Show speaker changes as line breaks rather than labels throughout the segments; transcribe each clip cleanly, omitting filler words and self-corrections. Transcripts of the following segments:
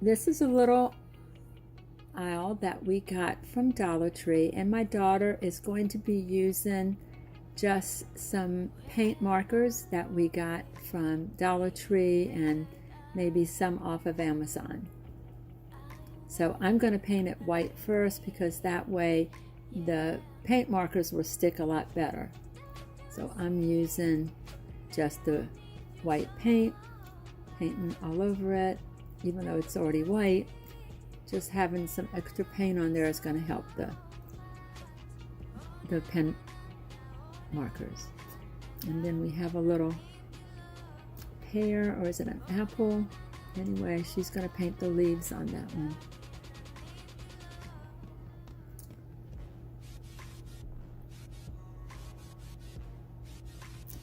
This is a little aisle that we got from Dollar Tree, and my daughter is going to be using just some paint markers that we got from Dollar Tree and maybe some off of Amazon. So I'm going to paint it white first because that way the paint markers will stick a lot better. So I'm using just the white paint, painting all over it, even though it's already white. Just having some extra paint on there is going to help the pen markers. And then we have a little pear, or is it an apple? Anyway, she's going to paint the leaves on that one.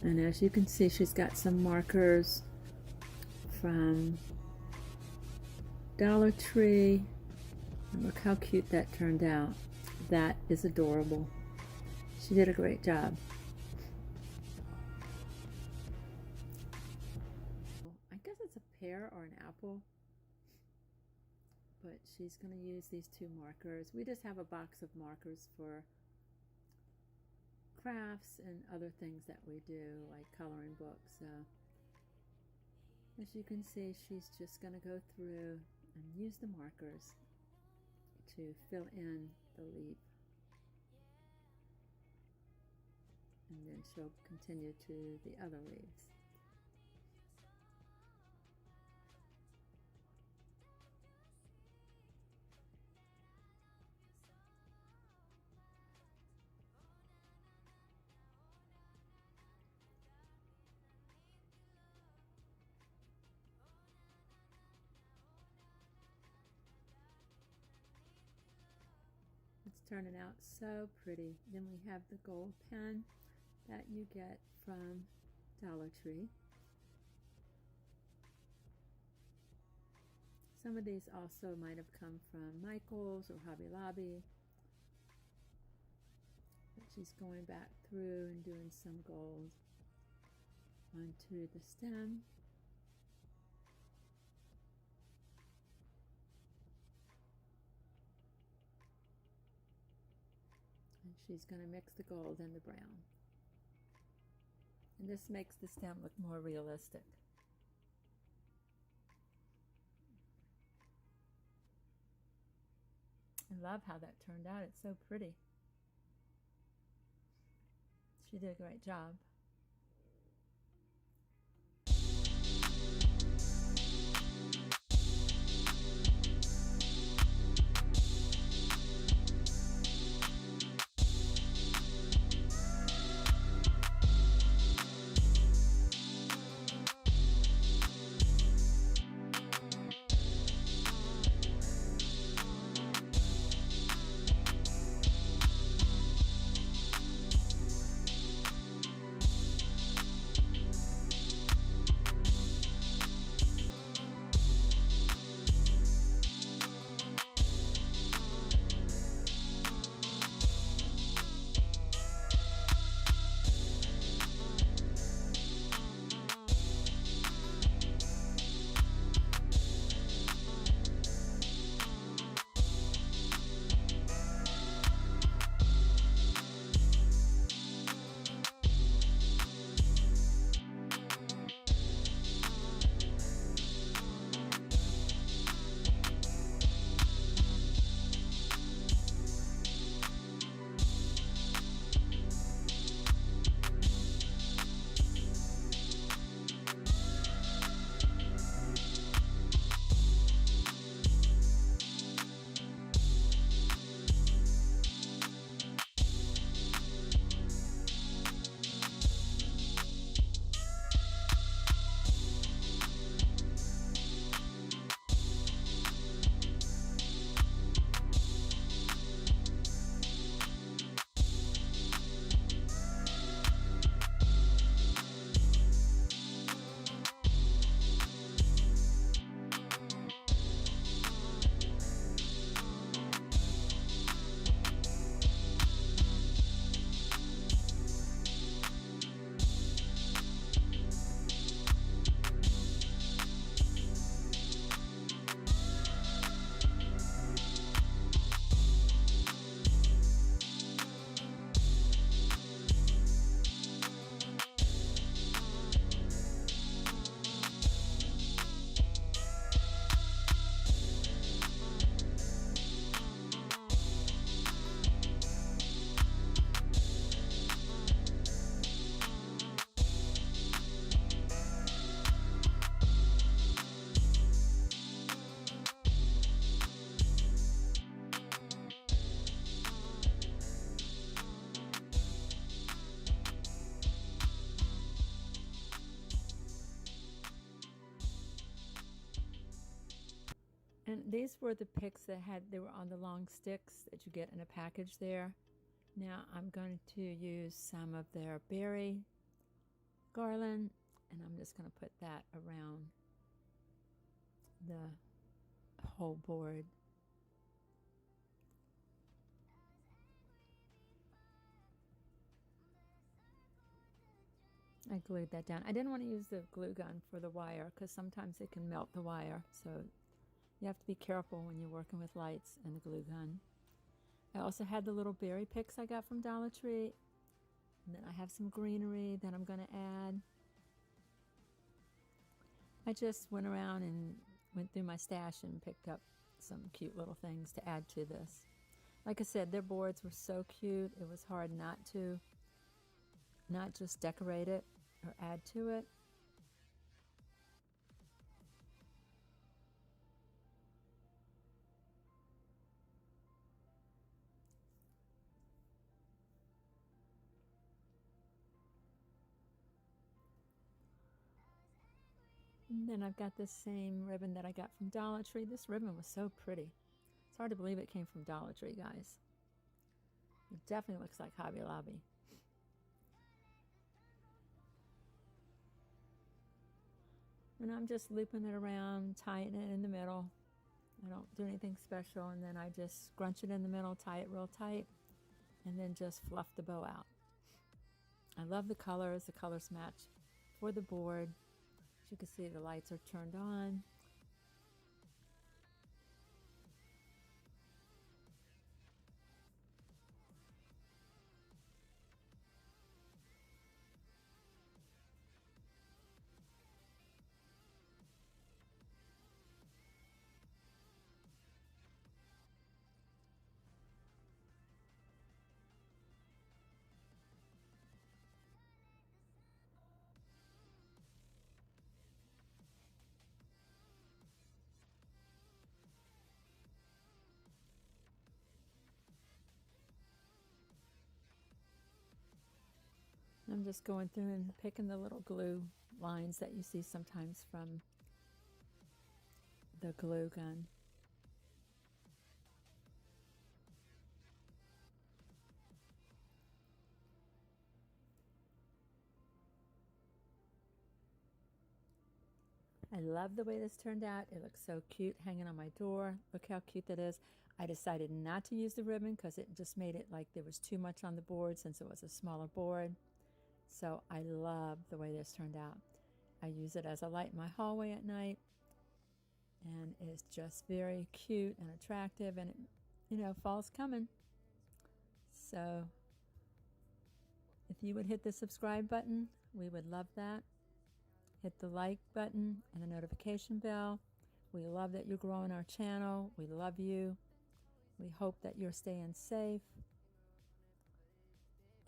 And as you can see, she's got some markers from Dollar Tree. And look how cute that turned out. That is adorable. She did a great job. I guess it's a pear or an apple, but she's going to use these two markers. We just have a box of markers for crafts and other things that we do, like coloring books. So as you can see, she's just going to go through and use the markers to fill in the leaf. And then she'll continue to the other leaves. It's turning out so pretty. Then we have the gold pen that you get from Dollar Tree. Some of these also might have come from Michael's or Hobby Lobby. But she's going back through and doing some gold onto the stem. And she's going to mix the gold and the brown. And this makes the stem look more realistic. I love how that turned out. It's so pretty. She did a great job. these were the picks they were on the long sticks that you get in a package there. Now I'm going to use some of their berry garland, and I'm just going to put that around the whole board. I glued that down. I didn't want to use the glue gun for the wire because sometimes it can melt the wire, so you have to be careful when you're working with lights and the glue gun. I also had the little berry picks I got from Dollar Tree, and then I have some greenery that I'm going to add. I just went around and went through my stash and picked up some cute little things to add to this. Like I said, their boards were so cute, it was hard not just decorate it or add to it. And then I've got this same ribbon that I got from Dollar Tree. This ribbon was so pretty. It's hard to believe it came from Dollar Tree, guys. It definitely looks like Hobby Lobby. And I'm just looping it around, tying it in the middle. I don't do anything special, and then I just scrunch it in the middle, tie it real tight, and then just fluff the bow out. I love the colors match for the board. As you can see, the lights are turned on. I'm just going through and picking the little glue lines that you see sometimes from the glue gun. I love the way this turned out. It looks so cute hanging on my door. Look how cute that is. I decided not to use the ribbon because it just made it like there was too much on the board since it was a smaller board. So I love the way this turned out. I use it as a light in my hallway at night, and it's just very cute and attractive, and it, you know, fall's coming. So if you would hit the subscribe button, we would love that. Hit the like button and the notification bell. We love that you're growing our channel. We love you. We hope that you're staying safe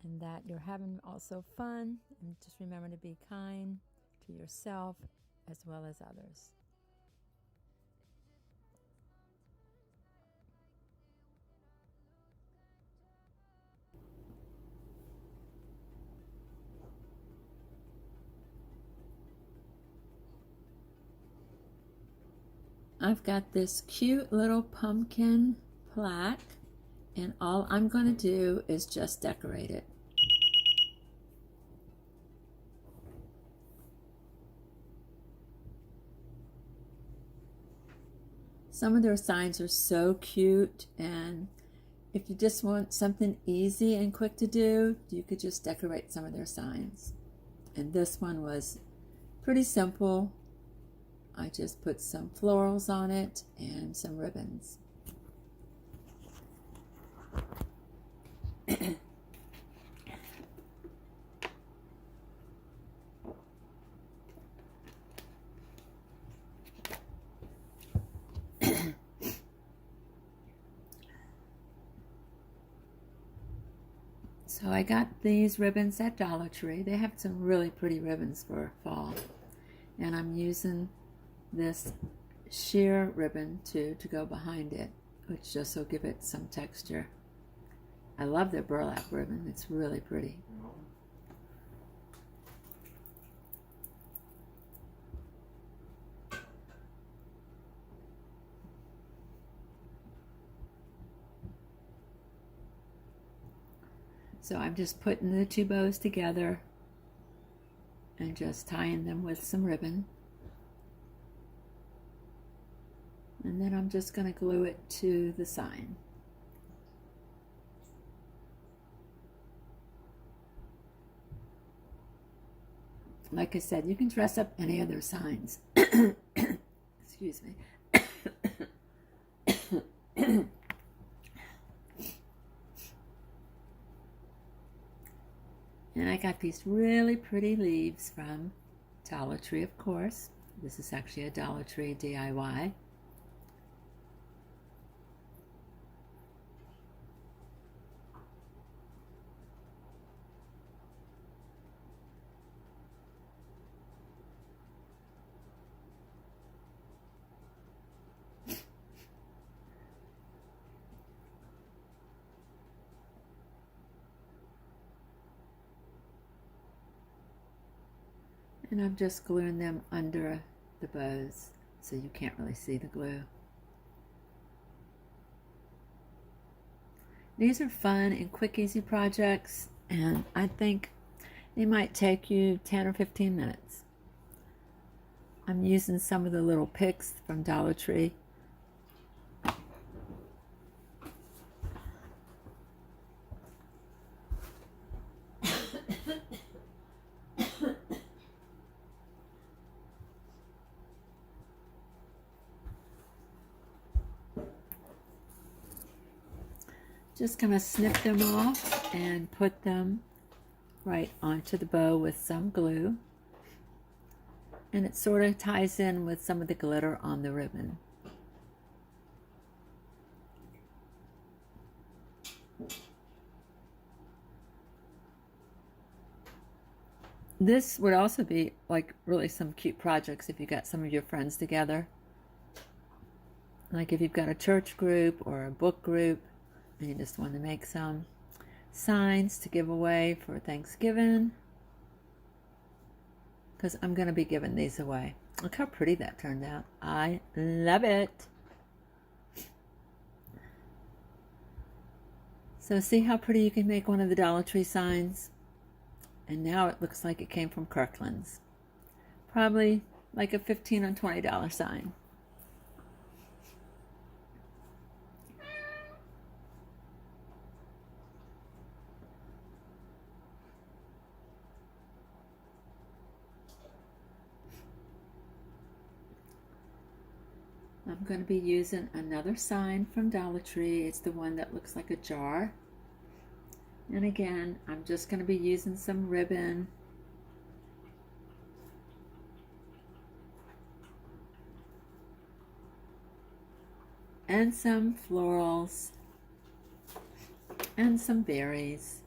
and that you're having also fun. And just remember to be kind to yourself as well as others. I've got this cute little pumpkin plaque, and all I'm going to do is just decorate it. Some of their signs are so cute, and if you just want something easy and quick to do, you could just decorate some of their signs. And this one was pretty simple. I just put some florals on it and some ribbons. So I got these ribbons at Dollar Tree. They have some really pretty ribbons for fall. And I'm using this sheer ribbon to go behind it, which just will give it some texture. I love their burlap ribbon. It's really pretty. So I'm just putting the two bows together and just tying them with some ribbon. And then I'm just going to glue it to the sign. Like I said, you can dress up any of their signs. Excuse me. And I got these really pretty leaves from Dollar Tree, of course. This is actually a Dollar Tree DIY. And I'm just gluing them under the bows so you can't really see the glue. These are fun and quick, easy projects, and I think they might take you 10 or 15 minutes. I'm using some of the little picks from Dollar Tree. Just gonna snip them off and put them right onto the bow with some glue. And it sort of ties in with some of the glitter on the ribbon. This would also be like really some cute projects if you got some of your friends together. Like if you've got a church group or a book group and you just want to make some signs to give away for Thanksgiving. Because I'm going to be giving these away. Look how pretty that turned out. I love it. So see how pretty you can make one of the Dollar Tree signs? And now it looks like it came from Kirkland's. Probably like a $15 or $20 sign. I'm going to be using another sign from Dollar Tree. It's the one that looks like a jar. And again, I'm just going to be using some ribbon. And some florals. And some berries.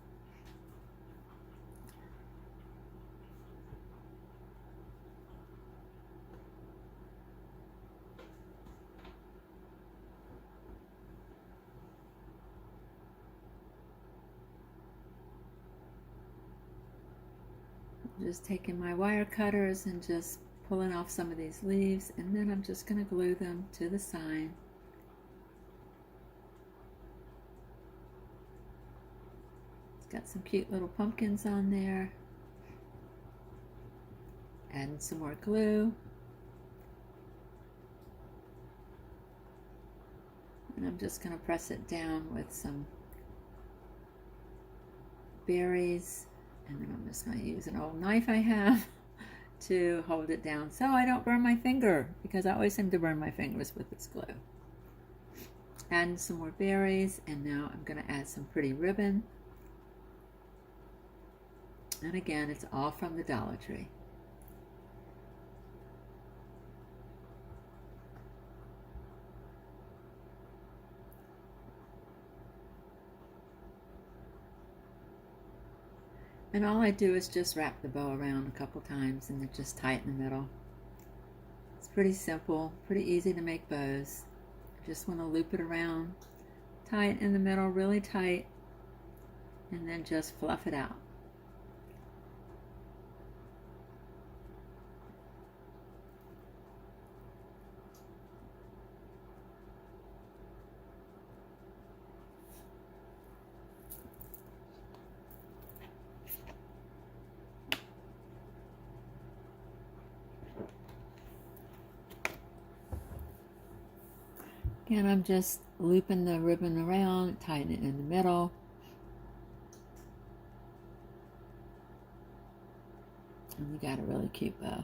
Just taking my wire cutters and just pulling off some of these leaves, and then I'm just going to glue them to the sign. It's got some cute little pumpkins on there. Adding some more glue. And I'm just going to press it down with some berries. And then I'm just going to use an old knife I have to hold it down so I don't burn my finger, because I always seem to burn my fingers with this glue. Adding some more berries, and now I'm going to add some pretty ribbon. And again, it's all from the Dollar Tree. And all I do is just wrap the bow around a couple times and then just tie it in the middle. It's pretty simple, pretty easy to make bows. Just want to loop it around, tie it in the middle really tight, and then just fluff it out. And I'm just looping the ribbon around, tying it in the middle. And you got a really cute bow.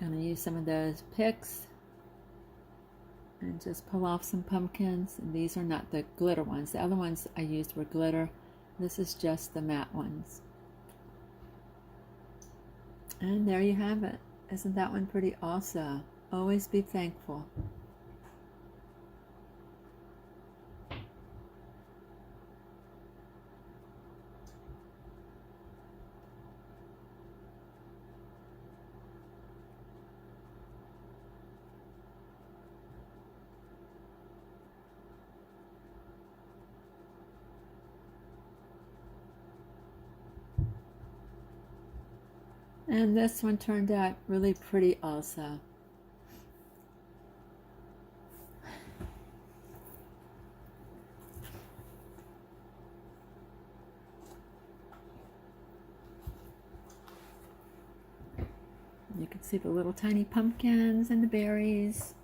I'm going to use some of those picks and just pull off some pumpkins. And these are not the glitter ones. The other ones I used were glitter. This is just the matte ones. And there you have it. Isn't that one pretty also? Always be thankful. And this one turned out really pretty also. You can see the little tiny pumpkins and the berries.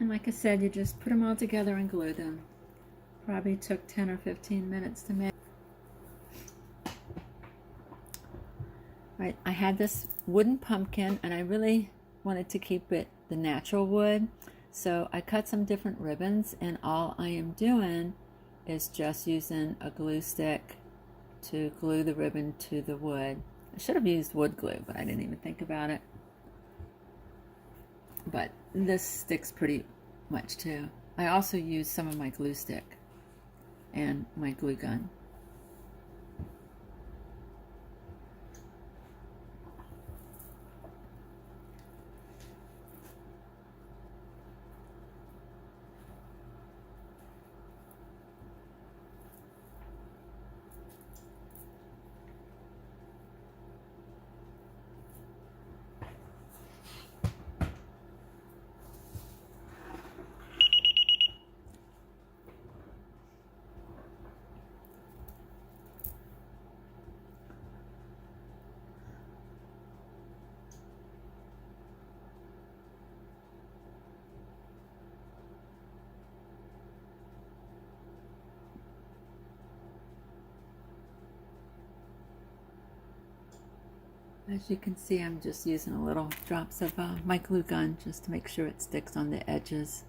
And like I said, you just put them all together and glue them. Probably took 10 or 15 minutes to make. Right, I had this wooden pumpkin and I really wanted to keep it the natural wood. So I cut some different ribbons, and all I am doing is just using a glue stick to glue the ribbon to the wood. I should have used wood glue, but I didn't even think about it. But this sticks pretty much too. I also used some of my glue stick and my glue gun. As you can see, I'm just using a little drops of my glue gun just to make sure it sticks on the edges.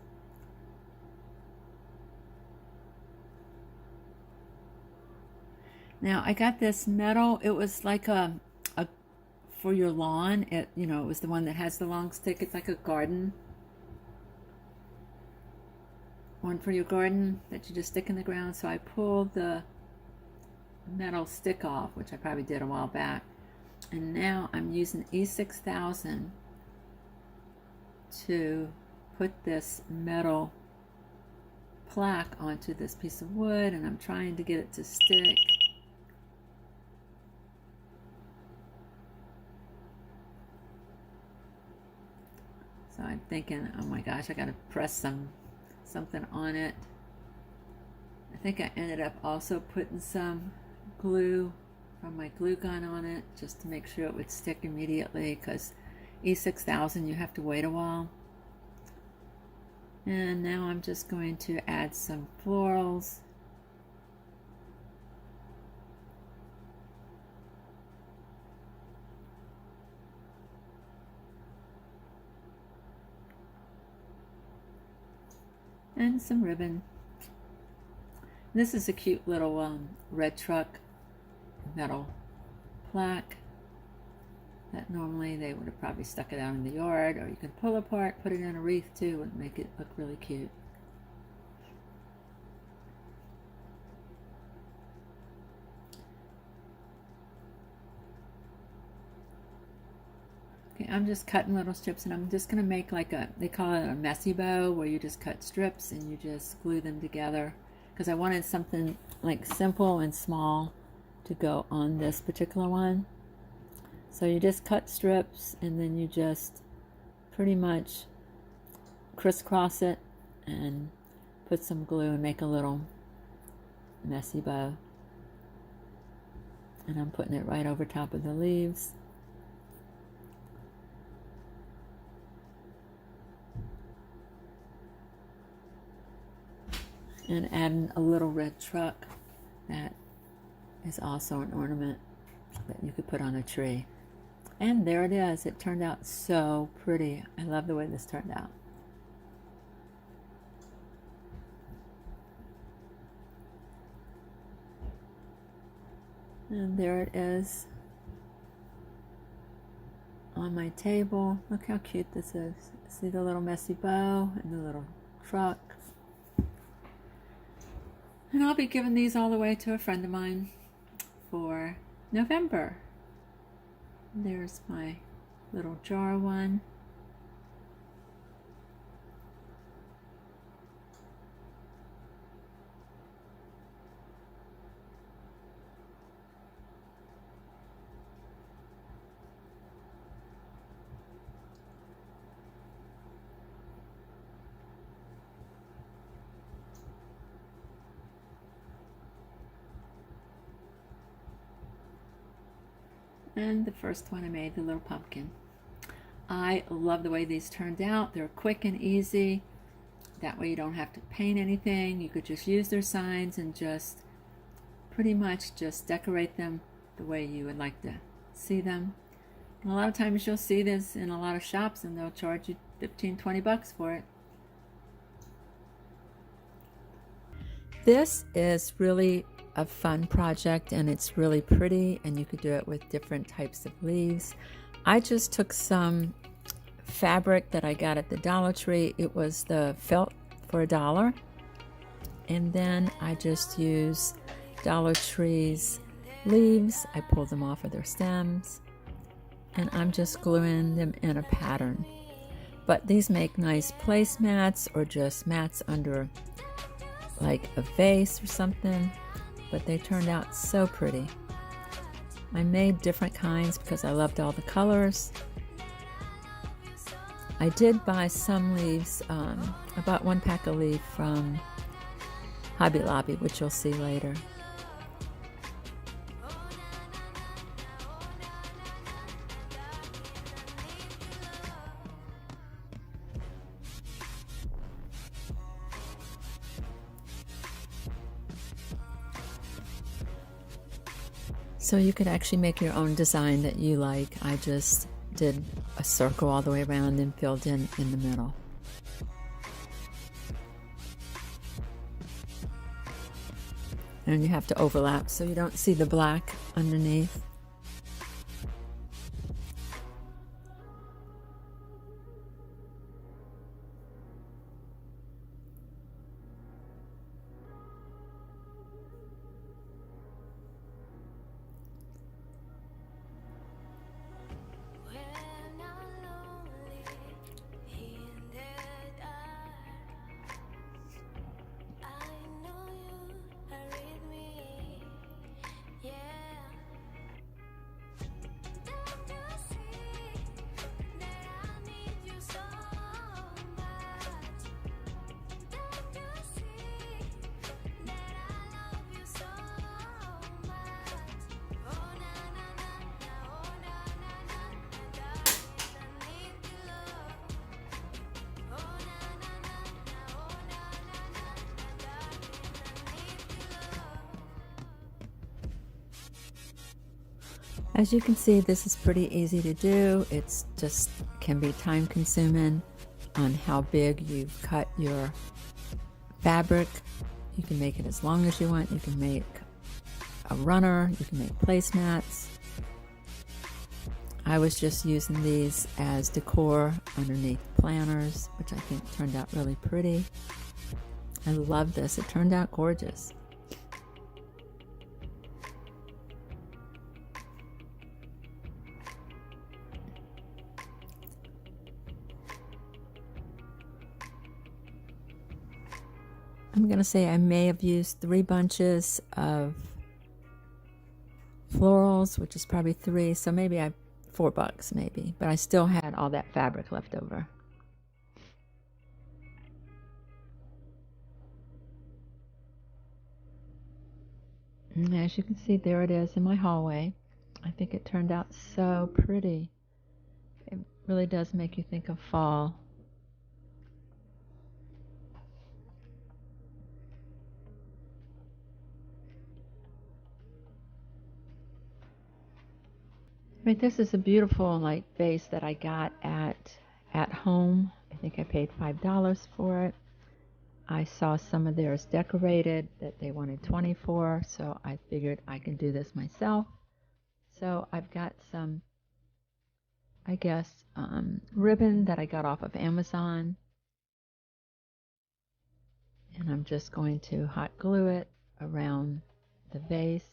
Now I got this metal. It was like a for your lawn. It was the one that has the long stick. It's like a garden one for your garden that you just stick in the ground. So I pulled the metal stick off, which I probably did a while back. And now I'm using E6000 to put this metal plaque onto this piece of wood, and I'm trying to get it to stick. So I'm thinking, oh my gosh, I gotta press something on it. I think I ended up also putting some glue from my glue gun on it just to make sure it would stick immediately, because E6000 you have to wait a while. And now I'm just going to add some florals. And some ribbon. This is a cute little red truck metal plaque that normally they would have probably stuck it out in the yard, or you could pull apart, put it in a wreath too, and make it look really cute. Okay, I'm just cutting little strips, and I'm just going to make like they call it a messy bow, where you just cut strips and you just glue them together, because I wanted something like simple and small to go on this particular one. So you just cut strips, and then you just pretty much crisscross it and put some glue and make a little messy bow. And I'm putting it right over top of the leaves. And adding a little red truck that is also an ornament that you could put on a tree. And there it is. It turned out so pretty. I love the way this turned out. And there it is on my table. Look how cute this is. See the little messy bow and the little truck. And I'll be giving these all away to a friend of mine for November. There's my little jar one. And the first one I made, the little pumpkin. I love the way these turned out. They're quick and easy. That way you don't have to paint anything. You could just use their signs and just pretty much just decorate them the way you would like to see them. And a lot of times you'll see this in a lot of shops and they'll charge you $15-20 for it. This is really a fun project and it's really pretty, and you could do it with different types of leaves. I just took some fabric that I got at the Dollar Tree. It was the felt for $1, and then I just use Dollar Tree's leaves. I pulled them off of their stems and I'm just gluing them in a pattern. But these make nice placemats or just mats under like a vase or something. But they turned out so pretty. I made different kinds because I loved all the colors. I did buy some leaves. I bought 1 pack of leaves from Hobby Lobby, which you'll see later. So you could actually make your own design that you like. I just did a circle all the way around and filled in the middle. And you have to overlap so you don't see the black underneath. As you can see, this is pretty easy to do. It's just can be time consuming on how big you've cut your fabric. You can make it as long as you want. You can make a runner. You can make placemats. I was just using these as decor underneath planters, which I think turned out really pretty. I love this. It turned out gorgeous. I'm going to say I may have used 3 bunches of florals, which is probably 3, so maybe $4 maybe, but I still had all that fabric left over. And as you can see, there it is in my hallway. I think it turned out so pretty. It really does make you think of fall. Right, this is a beautiful like vase that I got at home. I think I paid $5 for it. I saw some of theirs decorated that they wanted 20 for, so I figured I can do this myself. So I've got some, I guess, ribbon that I got off of Amazon, and I'm just going to hot glue it around the vase.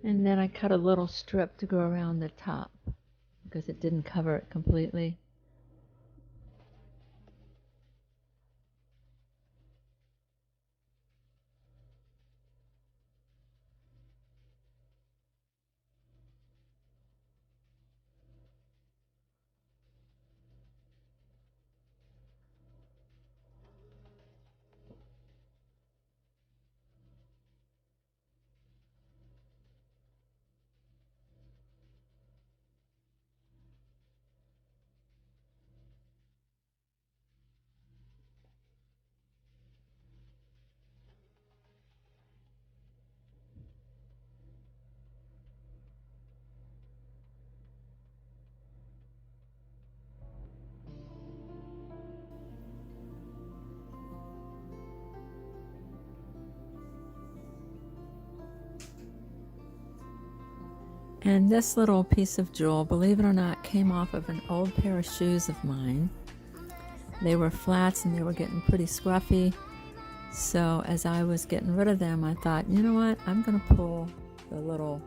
And then I cut a little strip to go around the top because it didn't cover it completely. And this little piece of jewel, believe it or not, came off of an old pair of shoes of mine. They were flats and they were getting pretty scruffy. So as I was getting rid of them, I thought, you know what, I'm going to pull the little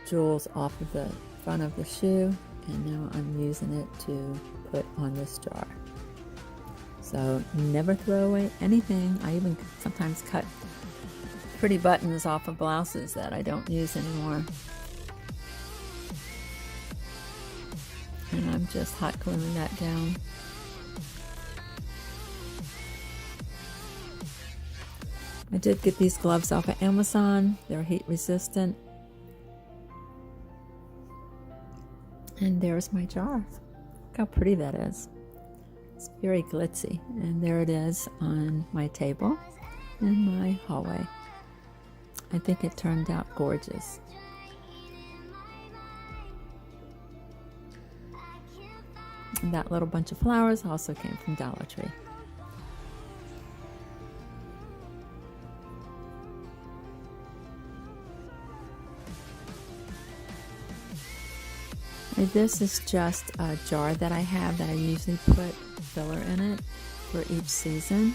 jewels off of the front of the shoe, and now I'm using it to put on this jar. So never throw away anything. I even sometimes cut pretty buttons off of blouses that I don't use anymore. And I'm just hot gluing that down. I did get these gloves off of Amazon. They're heat resistant. And there's my jar. Look how pretty that is. It's very glitzy. And there it is on my table in my hallway. I think it turned out gorgeous. And that little bunch of flowers also came from Dollar Tree. This is just a jar that I have that I usually put filler in it for each season.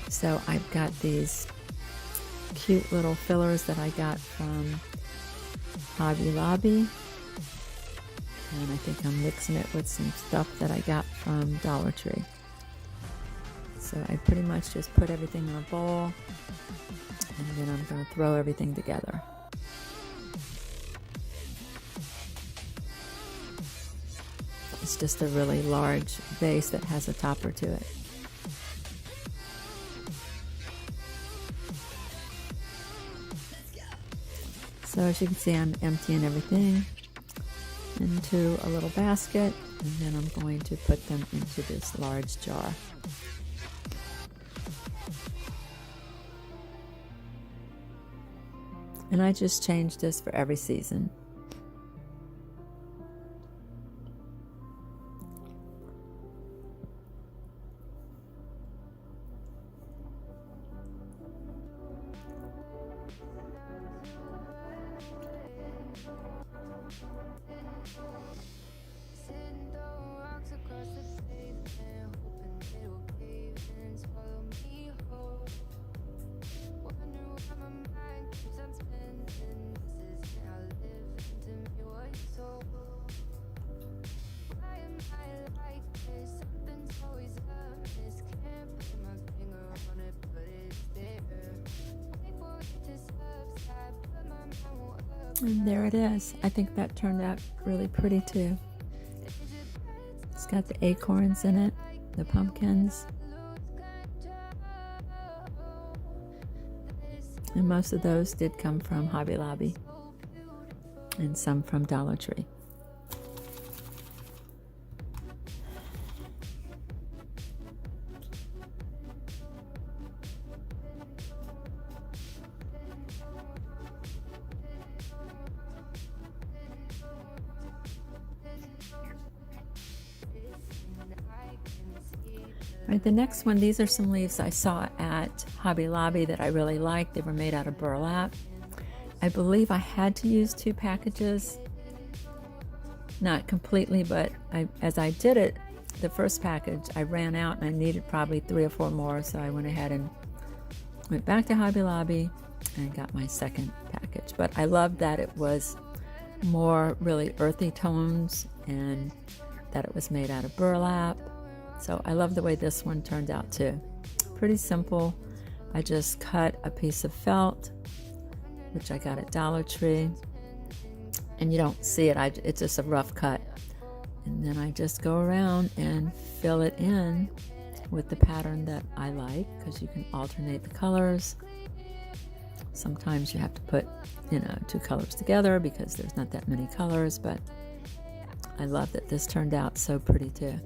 So I've got these cute little fillers that I got from Hobby Lobby. And I think I'm mixing it with some stuff that I got from Dollar Tree. So I pretty much just put everything in a bowl, and then I'm going to throw everything together. It's just a really large vase that has a topper to it. So as you can see, I'm emptying everything into a little basket, and then I'm going to put them into this large jar. And I just change this for every season. And there it is. I think that turned out really pretty too. It's got the acorns in it, the pumpkins. And most of those did come from Hobby Lobby and some from Dollar Tree. All right, the next one, these are some leaves I saw at Hobby Lobby that I really liked. They were made out of burlap. I believe I had to use 2 packages. Not completely, but as I did it, the first package, I ran out and I needed probably 3 or 4 more, so I went ahead and went back to Hobby Lobby and got my second package. But I loved that it was more really earthy tones and that it was made out of burlap. So I love the way this one turned out too. Pretty simple. I just cut a piece of felt, which I got at Dollar Tree, and you don't see it, it's just a rough cut. And then I just go around and fill it in with the pattern that I like, because you can alternate the colors. Sometimes you have to put, 2 colors together because there's not that many colors, but I love that this turned out so pretty too.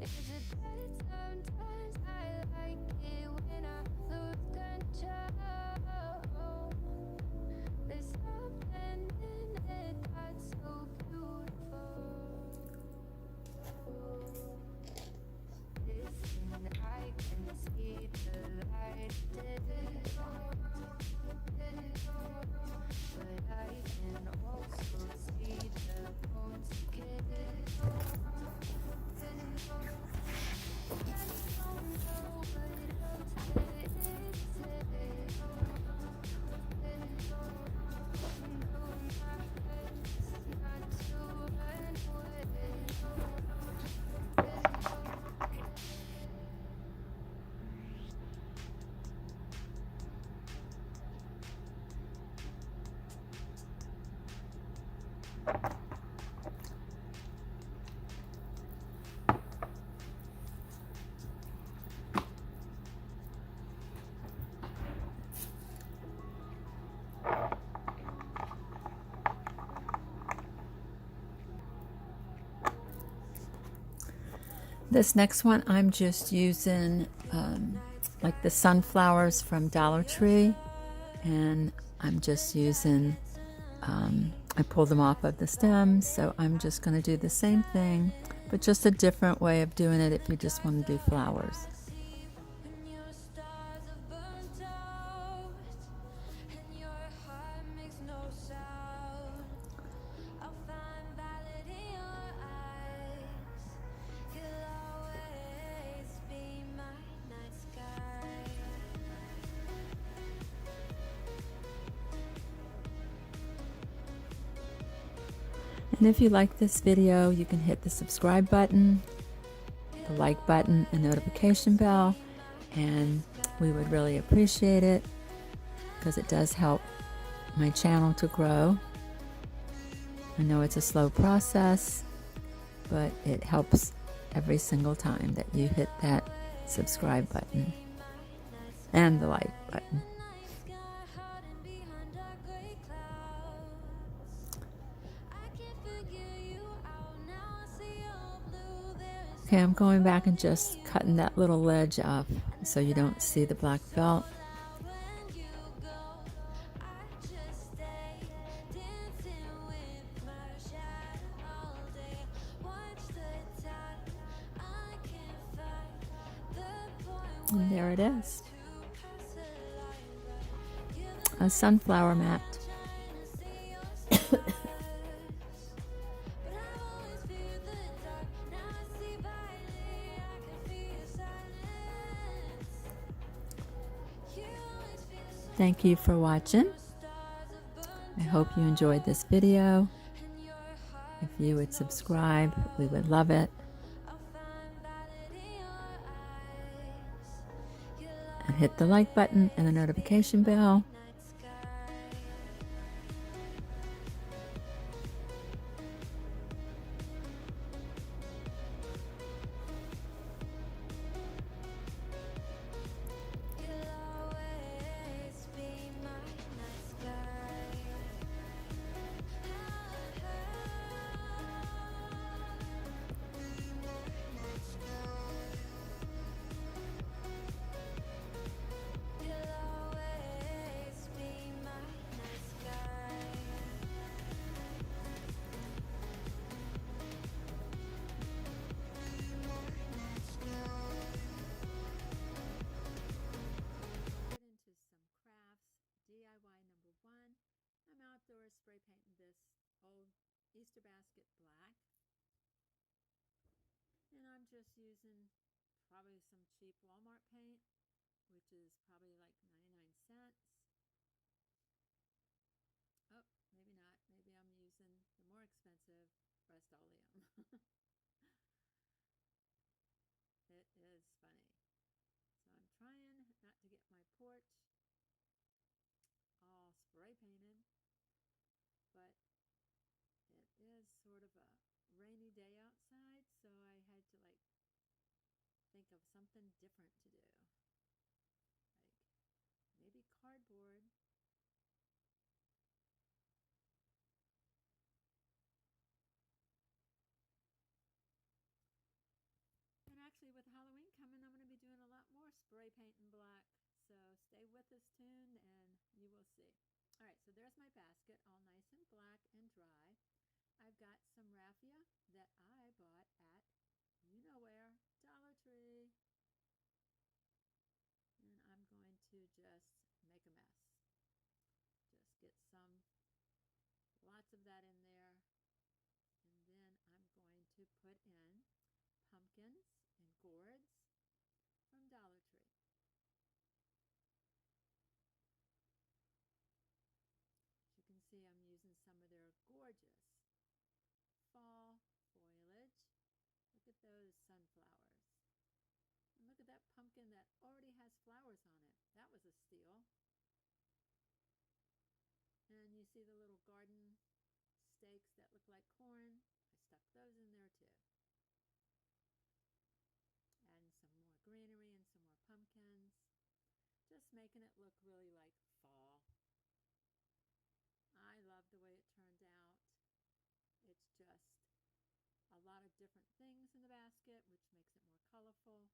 This next one, I'm just using like the sunflowers from Dollar Tree, and I'm just using, I pulled them off of the stems, so I'm just going to do the same thing, but just a different way of doing it if you just want to do flowers. And if you like this video, you can hit the subscribe button, the like button, and notification bell, and we would really appreciate it because it does help my channel to grow. I know it's a slow process, but it helps every single time that you hit that subscribe button and the like button. Okay, I'm going back and just cutting that little ledge off so you don't see the black felt. And there it is. A sunflower mat. Thank you for watching. I hope you enjoyed this video. If you would subscribe, we would love it. And hit the like button and the notification bell. DIY number one. I'm outdoors spray painting this old Easter basket black. And I'm just using probably some cheap Walmart paint, which is probably like 99 cents. Oh, maybe not. Maybe I'm using the more expensive Rust-Oleum. It is funny. So I'm trying not to get my porch all spray painted, but it is sort of a rainy day outside, so I had to like think of something different to do. Like maybe cardboard. And actually with Halloween coming, I'm going to be doing a lot more spray painting black. So stay with us tuned and you will see. All right, so there's my basket, all nice and black and dry. I've got some raffia that I bought at you-know-where, Dollar Tree. And I'm going to just make a mess. Just get lots of that in there. And then I'm going to put in pumpkins and gourds from Dollar Tree. As you can see, I'm using some of their gorgeous fall foliage. Look at those sunflowers. And look at that pumpkin that already has flowers on it. That was a steal. And you see the little garden stakes that look like corn. I stuck those in there too. Adding some more greenery and some more pumpkins. Just making it look really like fall. I love the way it turned out. It's just a lot of different things in the basket, which makes it more colorful.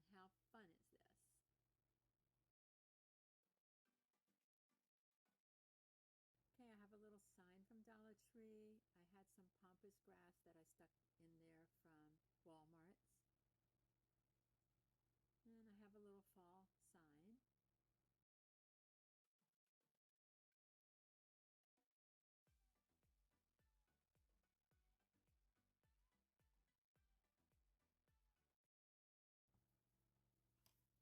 And how fun is this? Okay, I have a little sign from Dollar Tree. I had some pampas grass that I stuck in there from Walmart's. And I have a little fall sign.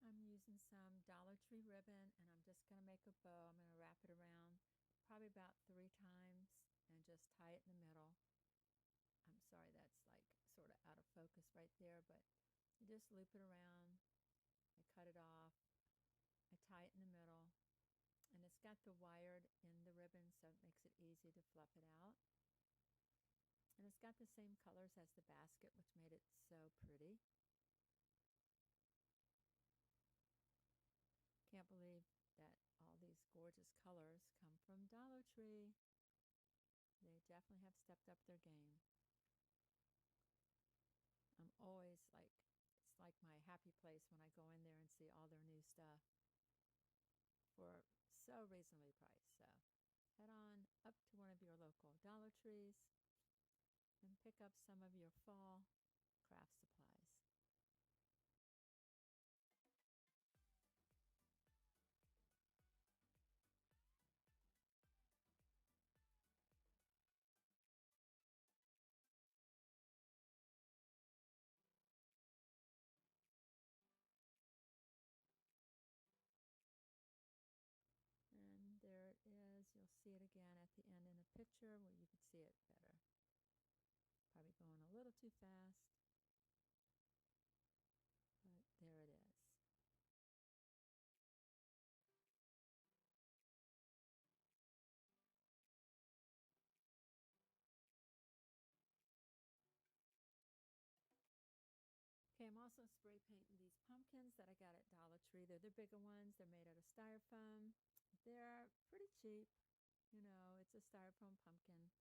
I'm using some Dollar Tree ribbon and I'm just going to make a bow. I'm going to wrap it around probably about 3 times and just tie it in the middle. I'm sorry, that's like sort of out of focus right there, but you just loop it around. I cut it off. I tie it in the middle. And it's got the wired in the ribbon, so it makes it easy to fluff it out. And it's got the same colors as the basket, which made it so pretty. Can't believe that all these gorgeous colors come from Dollar Tree. They definitely have stepped up their game. always like, it's like my happy place when I go in there and see all their new stuff for so reasonably priced. So head on up to one of your local Dollar Trees and pick up some of your fall craft supplies. And there it is. You'll see it again at the end in a picture where you could see it better. Probably going a little too fast, but there it is. Okay, I'm also spray painting these pumpkins that I got at Dollar Tree. They're the bigger ones. They're made out of styrofoam. They're pretty cheap. You know, it's a styrofoam pumpkin.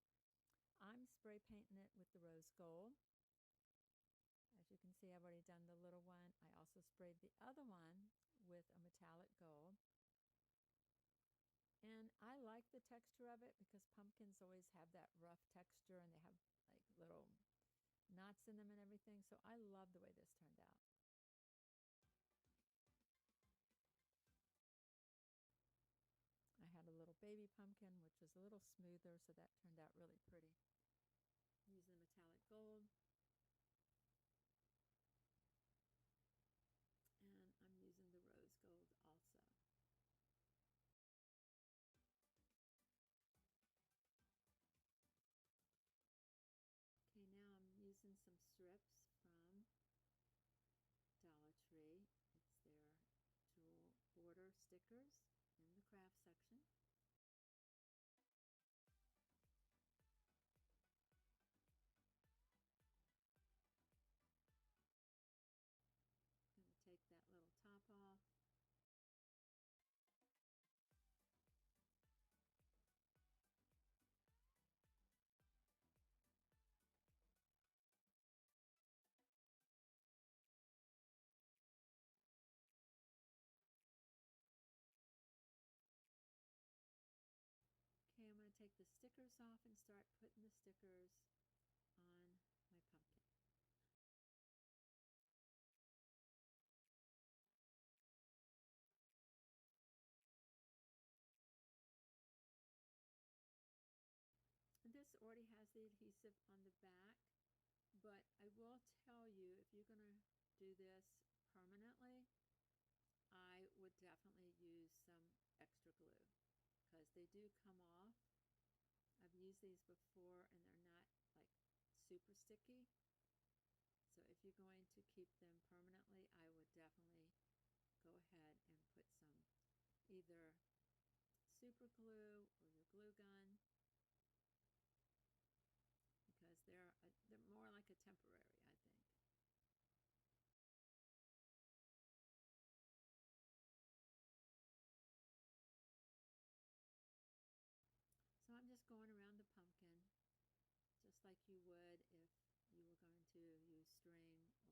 I'm spray painting it with the rose gold. As you can see, I've already done the little one. I also sprayed the other one with a metallic gold. And I like the texture of it because pumpkins always have that rough texture and they have like little knots in them and everything. So I love the way this turned out. I had a little baby pumpkin, which was a little smoother, so that turned out really pretty. I'm using the metallic gold. And I'm using the rose gold also. Okay, now I'm using some strips from Dollar Tree. It's their jewel border stickers in the craft section. I'm going to take that little top off. Okay, I'm going to take the stickers off and start putting the stickers on my pumpkin. And this already has the adhesive on the back, but I will tell you, if you're going to do this permanently, I would definitely use some extra glue because they do come off. I've used these before and they're not like super sticky. So if you're going to keep them permanently, I would definitely go ahead and put some either super glue or your glue gun, because they're more like a temporary, I think. So I'm just going around the pumpkin just like you would if you were going to use string or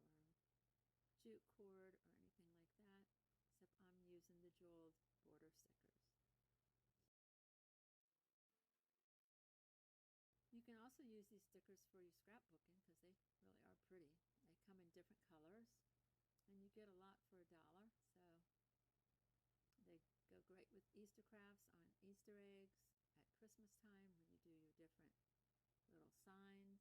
jute cord or anything like that, except I'm using the jeweled border stickers. You can also use these stickers for your scrapbooking because they really are pretty. They come in different colors and you get a lot for $1. So they go great with Easter crafts on Easter eggs at Christmas time when you do your different little signs.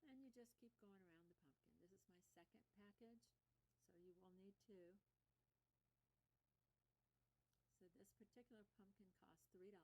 And you just keep going around the pumpkin. This is my second package, so you will need two. So this particular pumpkin costs $3.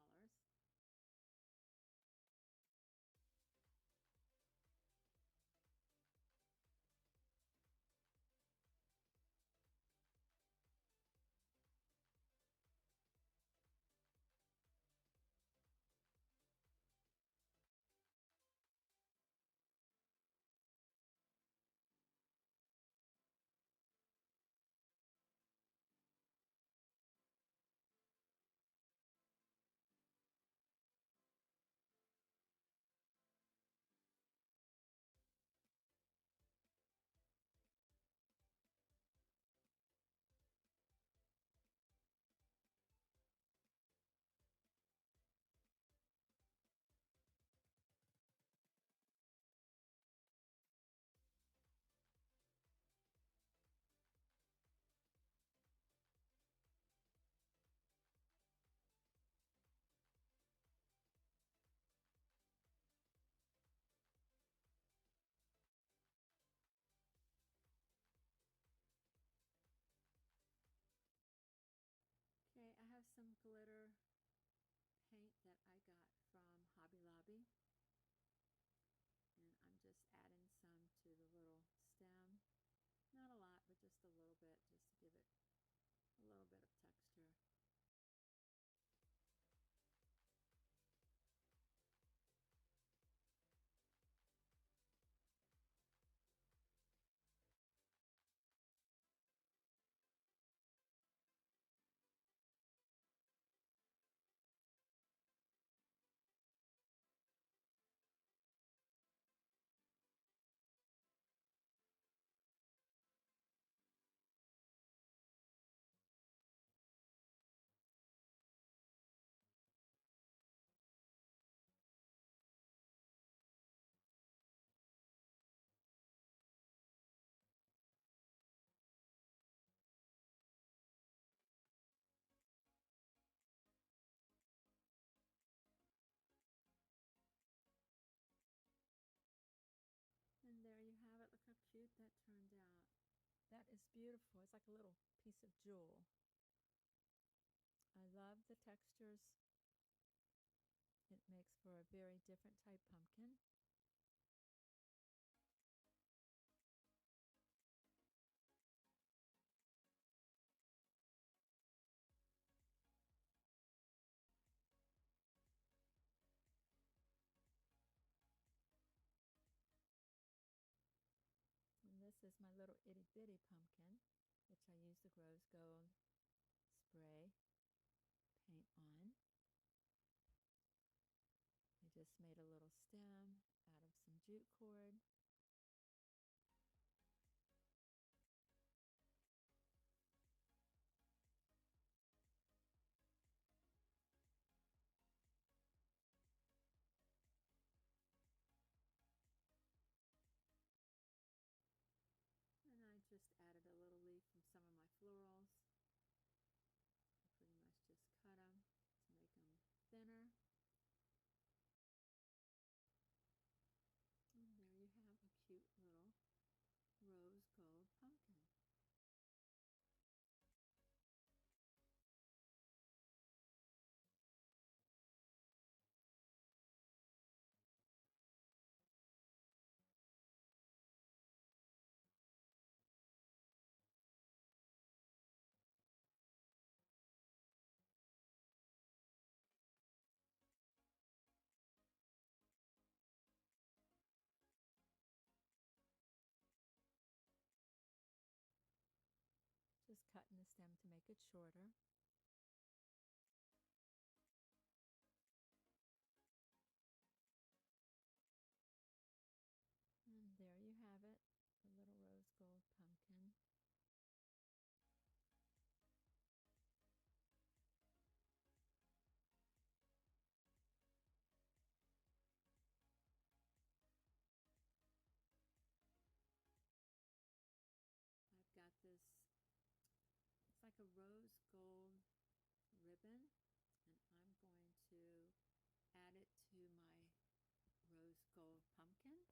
some glitter paint that I got from Hobby Lobby, and I'm just adding some to the little stem. Not a lot, but just a little bit, just to give it a little bit of texture. And there you have it. Look how cute that turned out. That is beautiful. It's like a little piece of jewel. I love the textures. It makes for a very different type pumpkin. And this is my little itty bitty pumpkin, which I use the rose gold spray paint on. I just made a little stem out of some jute cord. And I just added a little leaf from some of my florals. I pretty much just cut them to make them thinner. And there you have a cute little rose gold pumpkin. Just cutting the stem to make it shorter. And there you have it, the little rose gold pumpkin. I've got this, it's like a rose gold ribbon, and I'm going to add it to my rose gold pumpkin.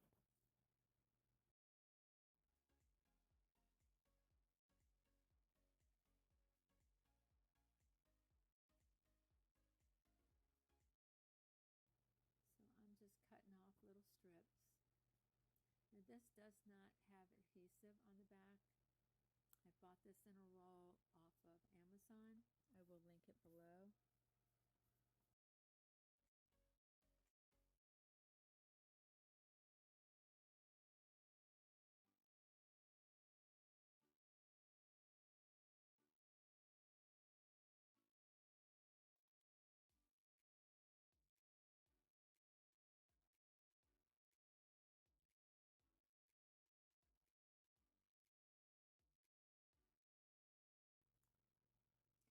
So I'm just cutting off little strips. Now this does not have adhesive on the back. I bought this in a roll off of Amazon. I will link it below.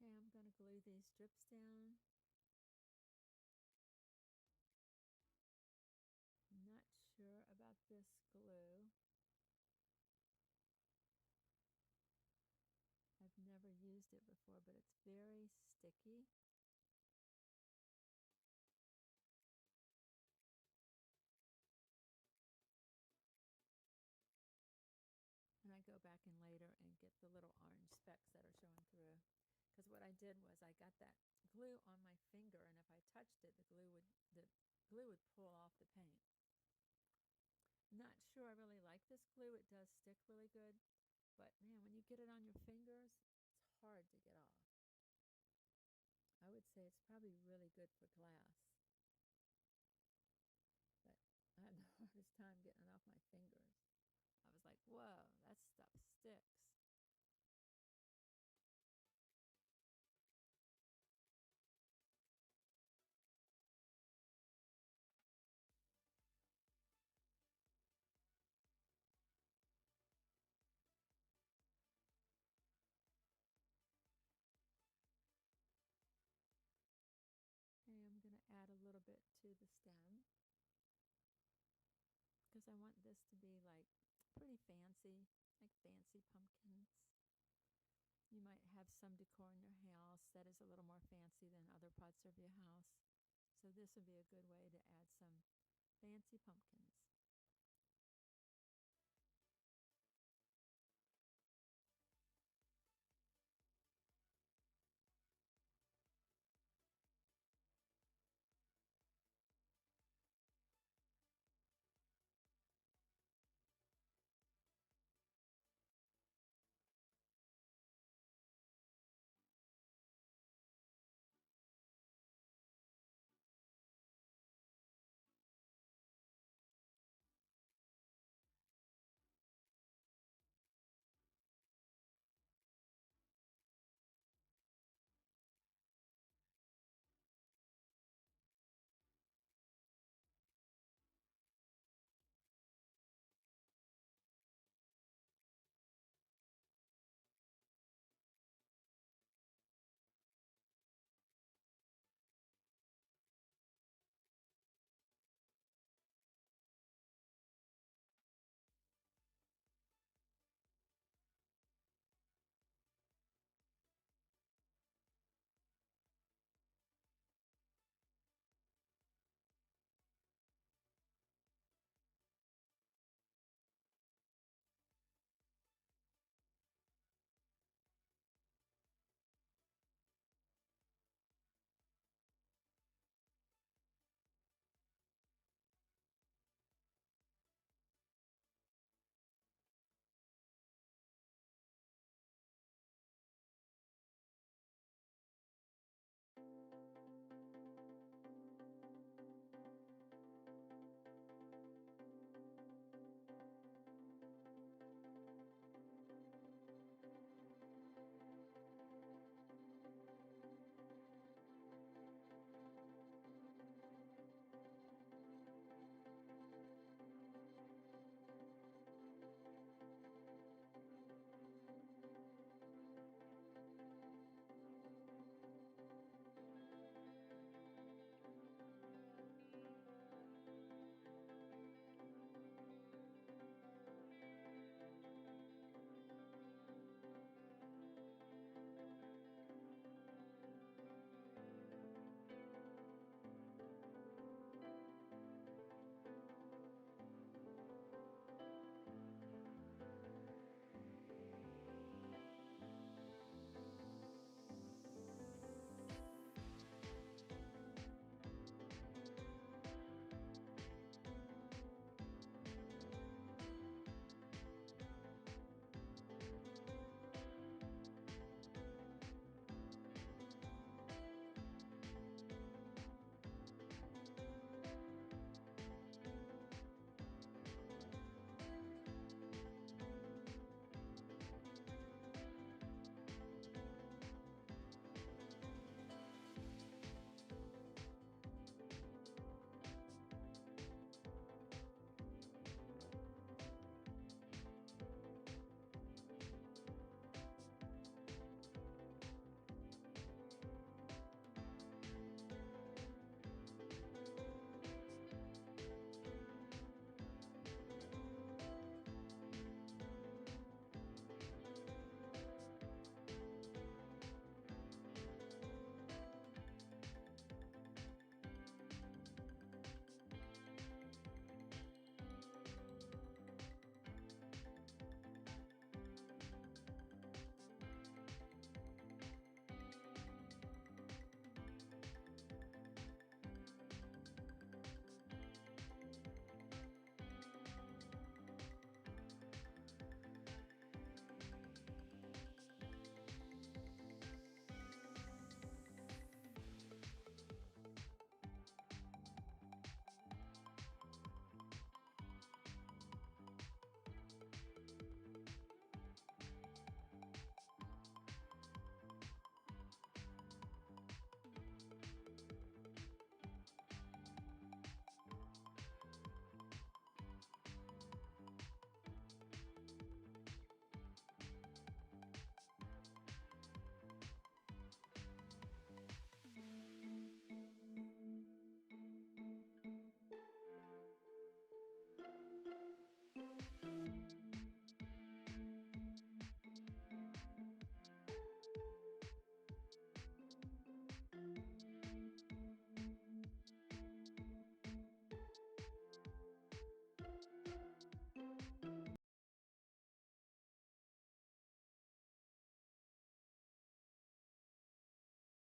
Okay, I'm going to glue these strips down. I'm not sure about this glue. I've never used it before, but it's very sticky. And I go back in later and get the little orange specks that are showing through. Because what I did was I got that glue on my finger, and if I touched it, the glue would pull off the paint. Not sure I really like this glue. It does stick really good, but man, when you get it on your fingers, it's hard to get off. I would say it's probably really good for glass, but I had the hardest time getting it off my fingers. I was like, whoa, that stuff sticks. Okay, I'm going to add a little bit to the stem because I want this to be like pretty fancy, like fancy pumpkins. You might have some decor in your house that is a little more fancy than other parts of your house. So this would be a good way to add some fancy pumpkins.